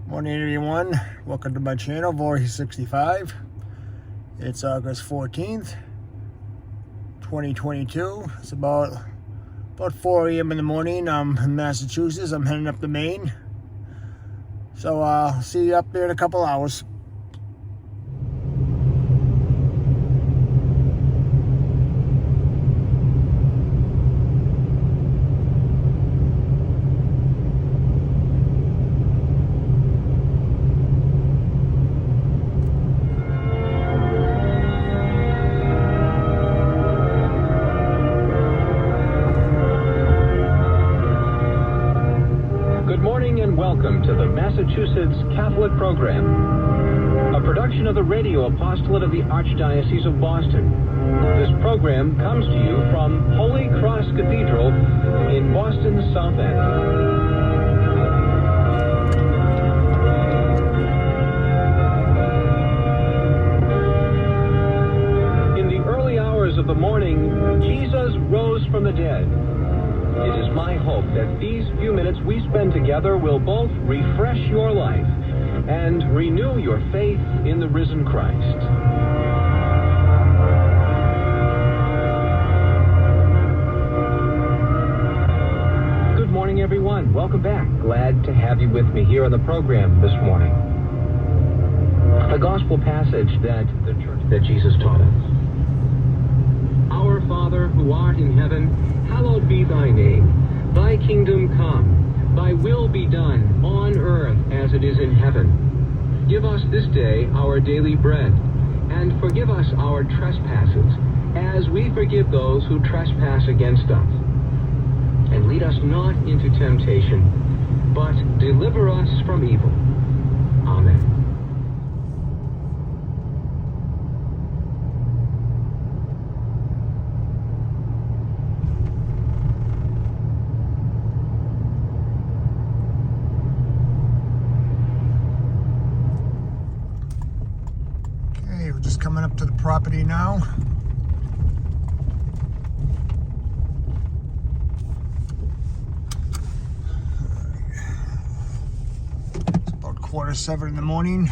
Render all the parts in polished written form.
Morning everyone, welcome to my channel, Voice65. It's August 14th, 2022. It's about 4 a.m. in the morning. I'm in Massachusetts. I'm heading up to Maine. So I'll see you up there in a couple hours. Welcome to the Massachusetts Catholic Program, a production of the Radio Apostolate of the Archdiocese of Boston. This program comes to you from Holy Cross Cathedral in Boston's South End. In the early hours of the morning, Jesus rose from the dead. It is my hope that these few minutes we spend together will both refresh your life and renew your faith in the risen Christ. Good morning, everyone. Welcome back. Glad to have you with me here on the program this morning. The gospel passage that Jesus taught us. Our Father, who art in heaven, hallowed be thy name. Thy kingdom come. Thy will be done on earth as it is in heaven. Give us this day our daily bread, and forgive us our trespasses, as we forgive those who trespass against us. And lead us not into temptation, but deliver us from evil. Amen. We're just coming up to the property now. It's about 6:45 in the morning.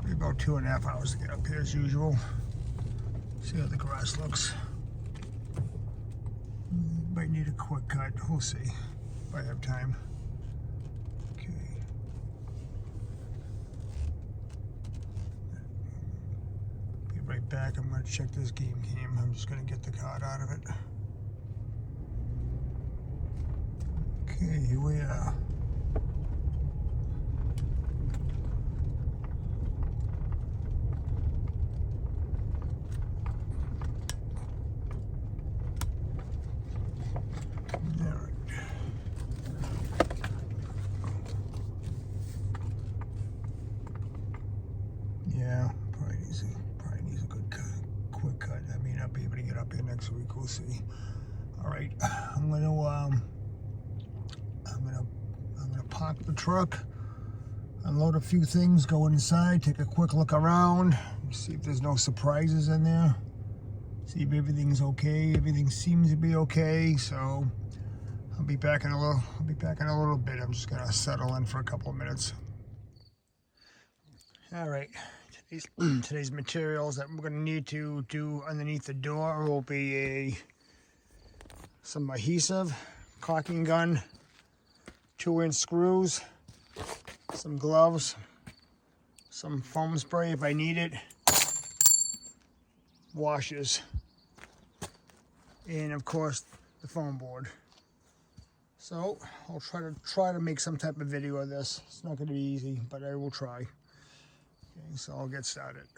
Maybe about 2.5 hours to get up here as usual. See how the grass looks. Might need a quick cut. We'll see if I have time. Okay. Right back. I'm going to check this game cam. I'm just going to get the card out of it. Okay, here we are. Yeah, probably needs a good quick cut. I may not be able to get up here next week. We'll see. All right, I'm gonna park the truck, unload a few things, go inside, take a quick look around, see if there's no surprises in there. See if everything's okay. Everything seems to be okay. So I'll be back in a little bit. I'm just gonna settle in for a couple of minutes. All right. Today's materials that we're going to need to do underneath the door will be some adhesive, caulking gun, 2-inch screws, some gloves, some foam spray if I need it, washers, and of course the foam board. So I'll try to make some type of video of this. It's not going to be easy, but I will try. Okay, so I'll get started.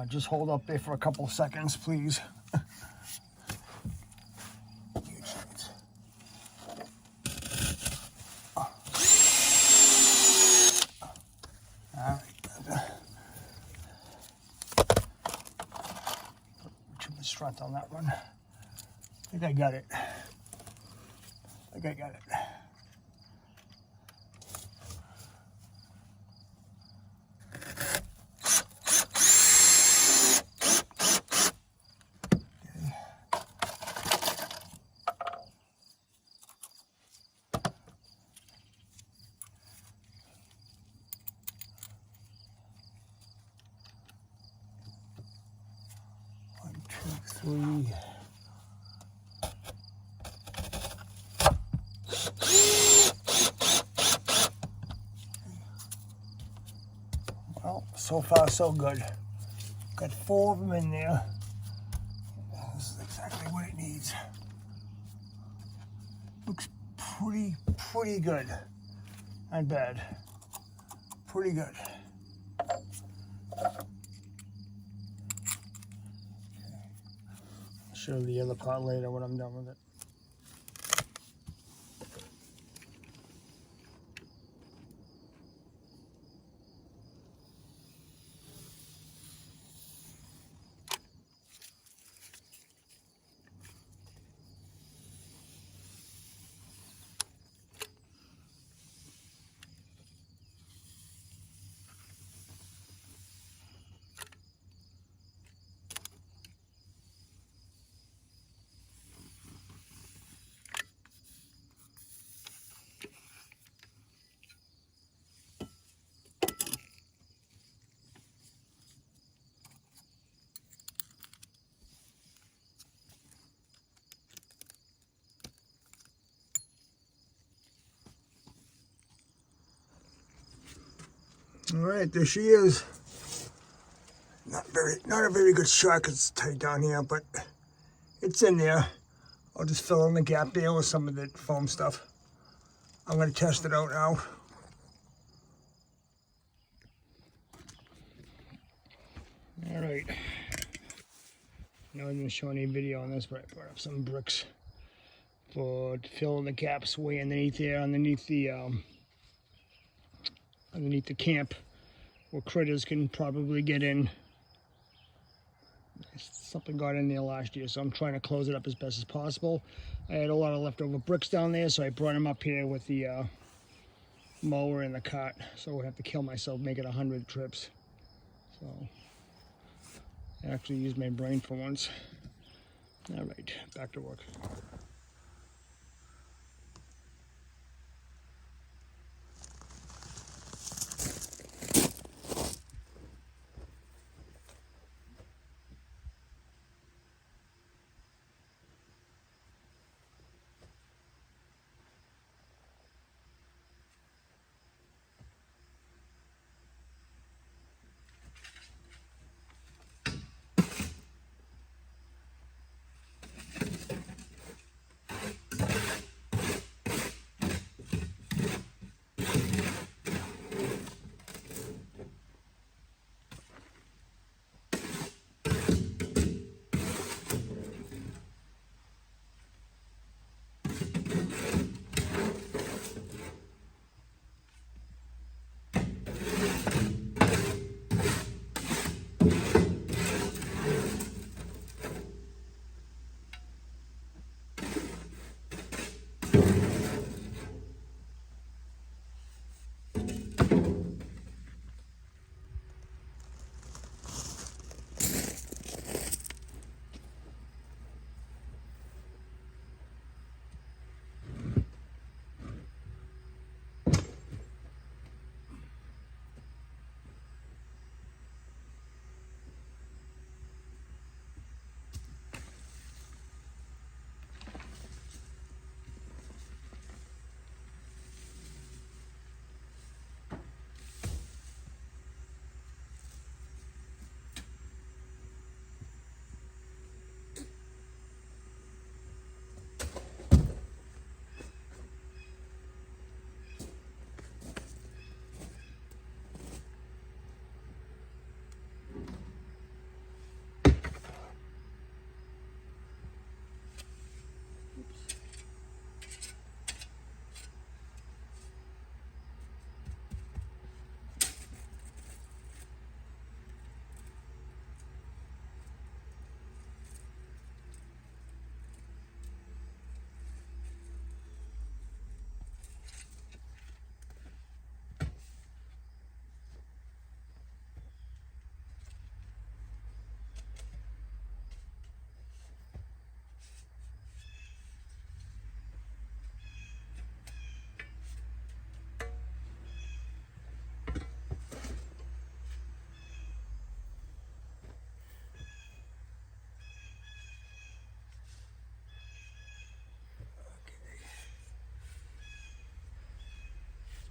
Just hold up there for a couple seconds, please. Too much strength on that one. I think I got it. One, two, three. Well, so far so good. Got 4 of them in there. This is exactly what it needs. Looks pretty good. Not bad. Pretty good. I'll show you the other part later when I'm done with it. All right, there she is. Not a very good shot because it's tight down here, but it's in there. I'll just fill in the gap there with some of the foam stuff. I'm gonna test it out now. All right. Now I'm gonna show any video on this, but I brought up some bricks for filling the gaps way underneath there, underneath the camp, where critters can probably get in. Something got in there last year, so I'm trying to close it up as best as possible. I had a lot of leftover bricks down there, so I brought them up here with the mower and the cart, so I would have to kill myself making 100 trips. So I actually used my brain for once. All right, back to work.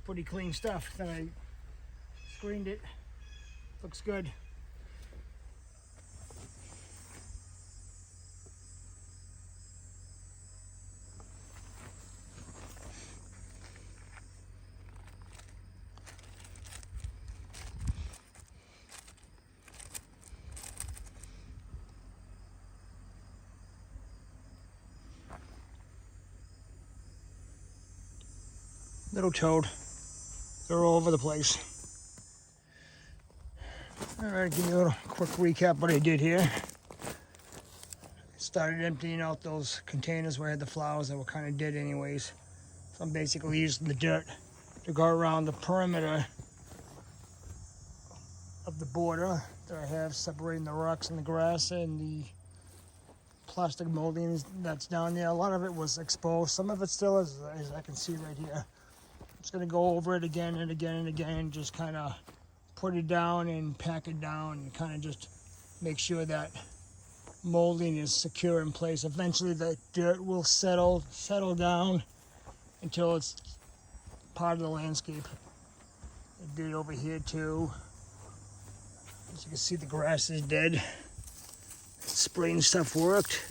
pretty clean stuff. Then I screened it. Looks good. Little toad. They're all over the place. Alright, give you a little quick recap what I did here. Started emptying out those containers where I had the flowers that were kind of dead anyways. So I'm basically using the dirt to go around the perimeter of the border that I have, separating the rocks and the grass and the plastic moldings that's down there. A lot of it was exposed. Some of it still is, as I can see right here. Just going to go over it again and again and again, just kind of put it down and pack it down and kind of just make sure that molding is secure in place. Eventually the dirt will settle down until it's part of the landscape. I did over here too. As you can see, the grass is dead. Spraying stuff worked.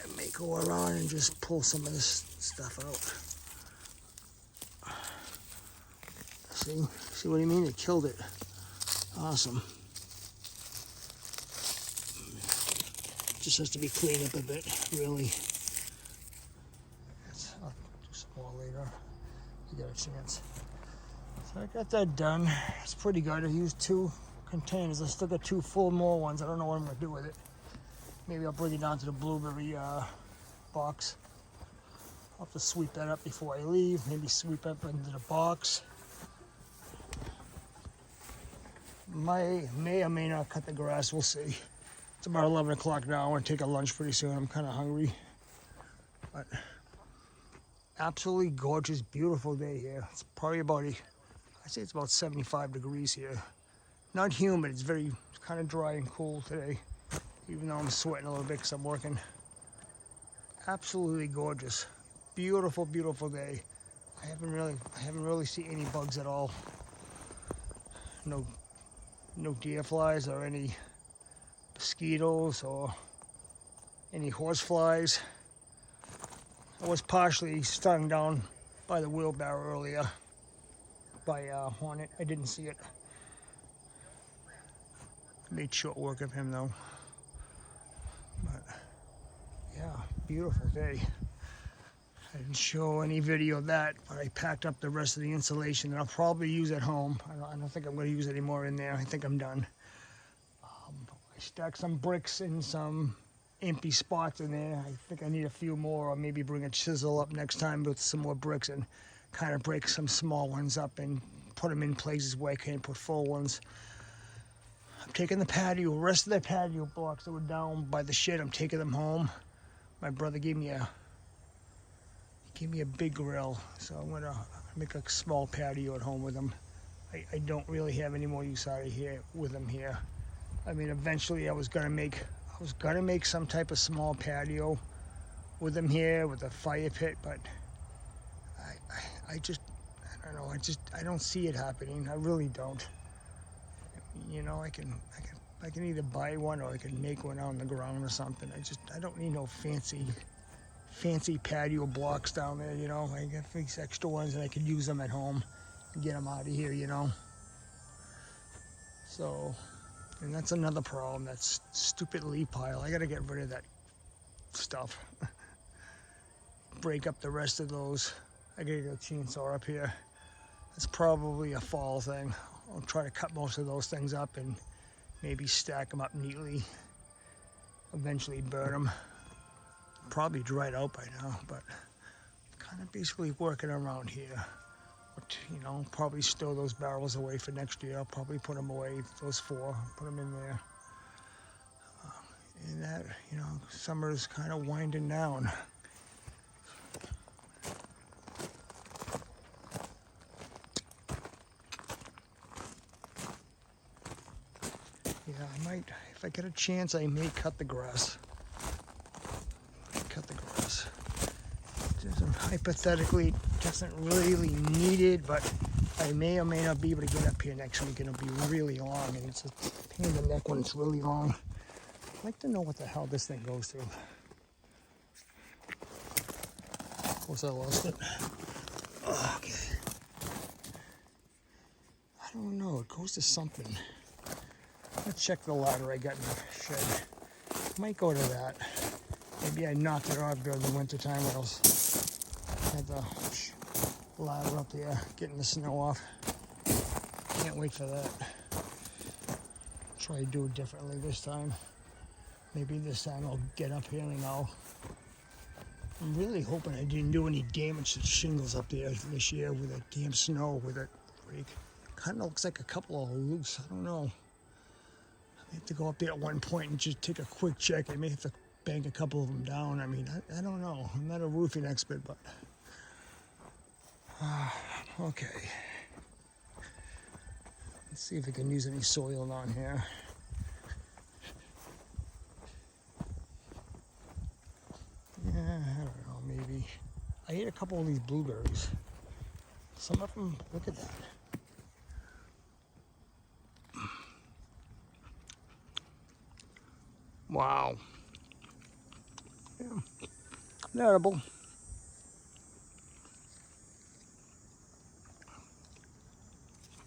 I may go around and just pull some of this stuff out. See what I mean? It killed it. Awesome. Just has to be cleaned up a bit, really. I'll do some more later. You got a chance. So I got that done. It's pretty good. I used 2 containers. I still got 2 full more ones. I don't know what I'm going to do with it. Maybe I'll bring it down to the blueberry box. I'll have to sweep that up before I leave. Maybe sweep up into the box. May or may not cut the grass, we'll see. It's about 11 o'clock now. I want to take a lunch pretty soon. I'm kind of hungry. But absolutely gorgeous, beautiful day here. It's probably about, I'd say it's about 75 degrees here. Not humid, it's kind of dry and cool today. Even though I'm sweating a little bit because I'm working. Absolutely gorgeous. Beautiful, beautiful day. I haven't really seen any bugs at all. No deer flies or any mosquitoes or any horse flies. I was partially stung down by the wheelbarrow earlier by a hornet. I didn't see it. Made short work of him though. But yeah, beautiful day. I didn't show any video of that, but I packed up the rest of the insulation that I'll probably use at home. I don't think I'm going to use any more in there. I think I'm done. I stacked some bricks in some empty spots in there. I think I need a few more, or maybe bring a chisel up next time with some more bricks and kind of break some small ones up and put them in places where I can't put full ones. I'm taking the rest of the patio blocks that were down by the shed, I'm taking them home. My brother gave me a big grill, so I'm gonna make a small patio at home with them. I don't really have any more use out of here with them here. I mean, eventually I was gonna make some type of small patio with them here with a fire pit, but I don't know. I don't see it happening. I really don't. You know, I can either buy one or I can make one out on the ground or something. I don't need no fancy patio blocks down there, you know. I got these extra ones and I could use them at home and get them out of here, you know. So, and that's another problem, that stupid leaf pile. I gotta get rid of that stuff. Break up the rest of those. I gotta get a chainsaw up here. It's probably a fall thing. I'll try to cut most of those things up and maybe stack them up neatly. Eventually burn them. Probably dried out by now, but kind of basically working around here. But, you know, probably store those barrels away for next year. I'll probably put them away, those 4, put them in there. And that, you know, summer's kind of winding down. Yeah, I might, if I get a chance, I may cut the grass. hypothetically doesn't really need it, but I may or may not be able to get up here next week, and it'll be really long, and it's a pain in the neck when it's really long. I'd like to know what the hell this thing goes to. Of course, I lost it. Okay. I don't know. It goes to something. Let's check the ladder I got in the shed. Might go to that. Maybe I knocked it off during the winter time when I had the ladder up there getting the snow off. Can't wait for that. Try to do it differently this time. Maybe this time I'll get up here and I'm really hoping I didn't do any damage to the shingles up there this year with that damn snow with that freak. Kind of looks like a couple are loose. I don't know. I have to go up there at one point and just take a quick check. I may have to bang a couple of them down. I mean, I don't know. I'm not a roofing expert, but okay. Let's see if I can use any soil down here. Yeah, I don't know, maybe. I ate a couple of these blueberries. Some of them, look at that. Wow. Yeah. They're edible.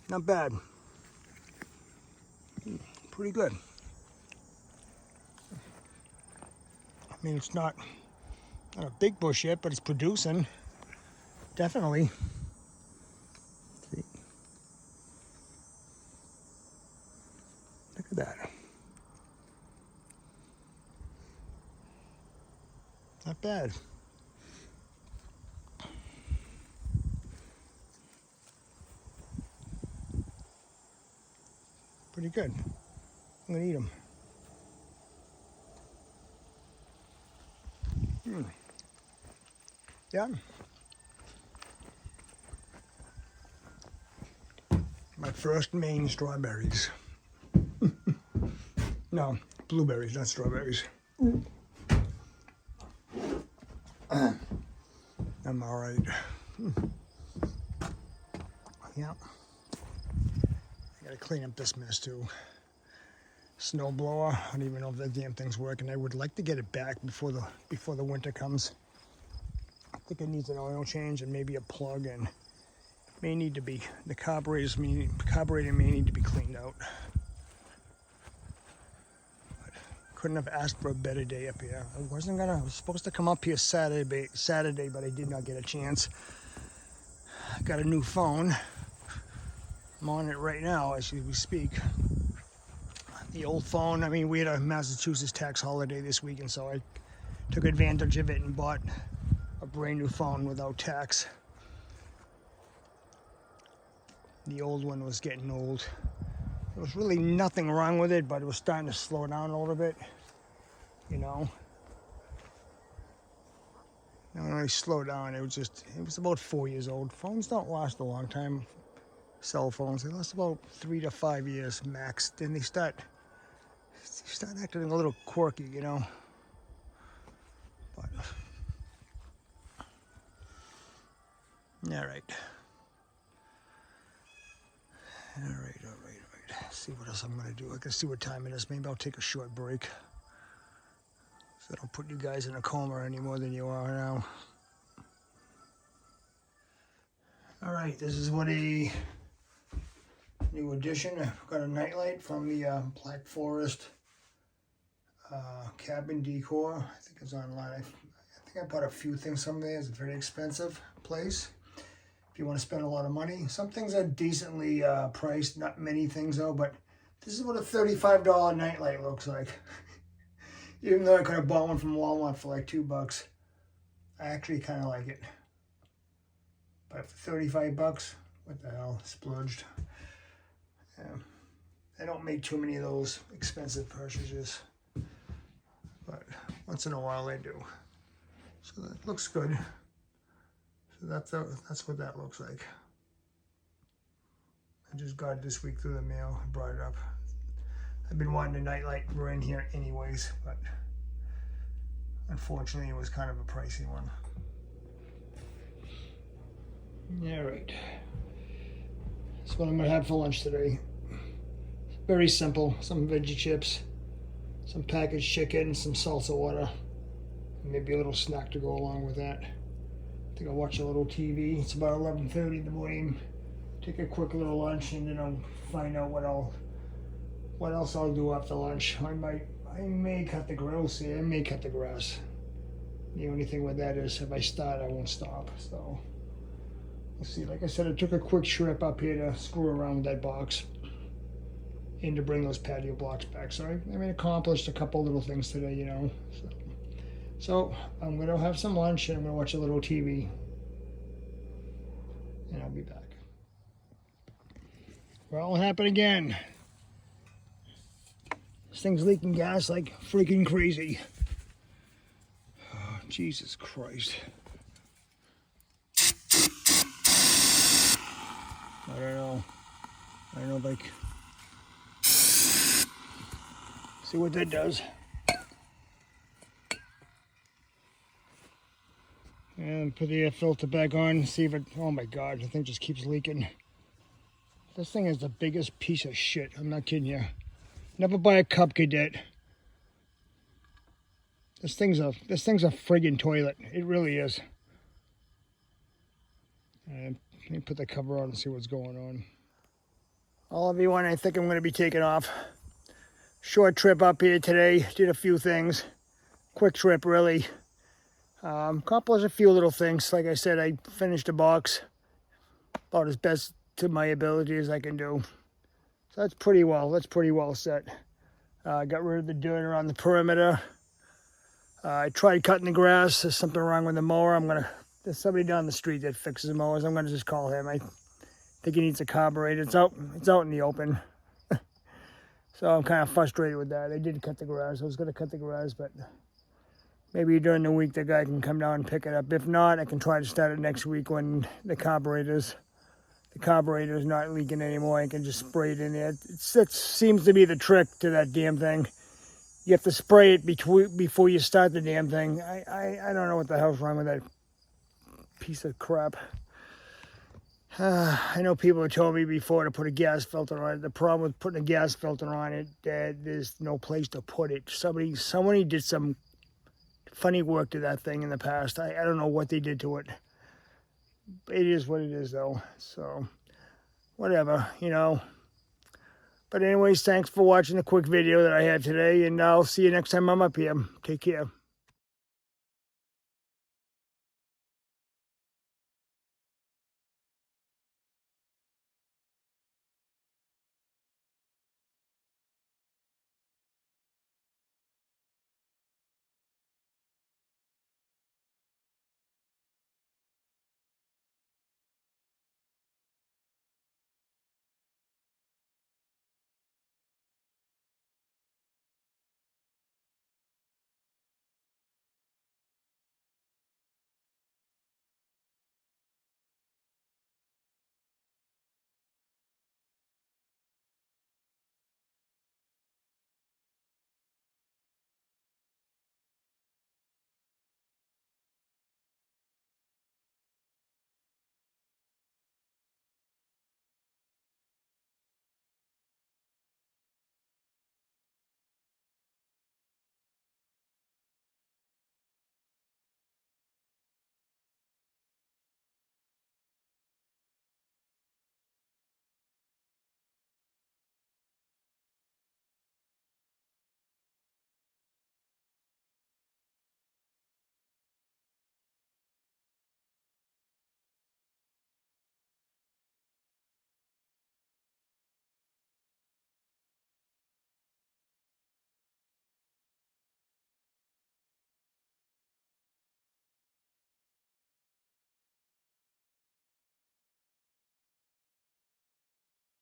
Not bad. Pretty good. I mean, it's not a big bush yet, but it's producing. Definitely. See? Look at that. Not bad. Pretty good. I'm gonna eat them. Yeah. My first Maine strawberries. No, blueberries, not strawberries. I'm all right. Yeah. I gotta clean up this mess too. Snow blower. I don't even know if that damn thing's working. I would like to get it back before the winter comes. I think it needs an oil change and maybe a plug, and may need to be the carburetor may need to be cleaned out. But couldn't have asked for a better day up here. I was supposed to come up here Saturday, but I did not get a chance. I got a new phone. I'm on it right now as we speak. The old phone, I mean, we had a Massachusetts tax holiday this week, and so I took advantage of it and bought a brand new phone without tax. The old one was getting old. There was really nothing wrong with it, but it was starting to slow down a little bit, you know. Not really slow down, it was about 4 years old. Phones don't last a long time. Cell phones, they last about 3 to 5 years max. Then they start acting a little quirky, you know. But all right. See what else I'm gonna do. I can see what time it is. Maybe I'll take a short break, so I don't put you guys in a coma any more than you are now. All right, this is what a new addition. I've got a nightlight from the Black Forest cabin decor. I think it's online. I think I bought a few things from there. It's a very expensive place if you want to spend a lot of money. Some things are decently priced, not many things though, but this is what a $35 nightlight looks like. Even though I could have bought one from Walmart for like $2. I actually kind of like it. But for 35 bucks, what the hell, splurged. I don't make too many of those expensive purchases, but once in a while I do. So that looks good. So that's what that looks like. I just got it this week through the mail. I brought it up. I've been wanting a nightlight in here anyways, but unfortunately it was kind of a pricey one. All right. That's what I'm gonna have for lunch today. Very simple. Some veggie chips, some packaged chicken, some salsa water, and maybe a little snack to go along with that. I think I'll watch a little TV. It's about 11:30 in the morning. Take a quick little lunch, and then I'll find out what else I'll do after lunch. I may cut the grass. I may cut the grass. The only thing with that is if I start, I won't stop. So we'll see. Like I said, I took a quick trip up here to screw around with that box and to bring those patio blocks back. So I accomplished a couple little things today, you know. So I'm gonna have some lunch and I'm gonna watch a little TV, and I'll be back. Well, it happened again. This thing's leaking gas like freaking crazy. Oh, Jesus Christ. I don't know if I can see what that does. And put the air filter back on, see if it, oh my God, the thing just keeps leaking. This thing is the biggest piece of shit, I'm not kidding you. Never buy a cup, cadet. This thing's a friggin' toilet. It really is. Let me put the cover on and see what's going on. All everyone, I think I'm going to be taking off. Short trip up here today. Did a few things. Quick trip, really. Accomplished a few little things. Like I said, I finished a box about as best to my ability as I can do. So that's pretty well set. Got rid of the dirt around the perimeter. I tried cutting the grass. There's something wrong with the mower. There's somebody down the street that fixes the mowers. I'm gonna just call him. I think he needs a carburetor. It's out in the open. So I'm kind of frustrated with that. I did cut the grass. I was gonna cut the grass, but maybe during the week the guy can come down and pick it up. If not, I can try to start it next week when the carburetor's not leaking anymore. I can just spray it in there. It seems to be the trick to that damn thing. You have to spray it before you start the damn thing. I don't know what the hell's wrong with that piece of crap. I know people have told me before to put a gas filter on it. The problem with putting a gas filter on it, there's no place to put it. Somebody did some funny work to that thing in the past. I don't know what they did to it. It is what it is, though. So, whatever, you know. But anyways, thanks for watching the quick video that I had today, and I'll see you next time I'm up here. Take care.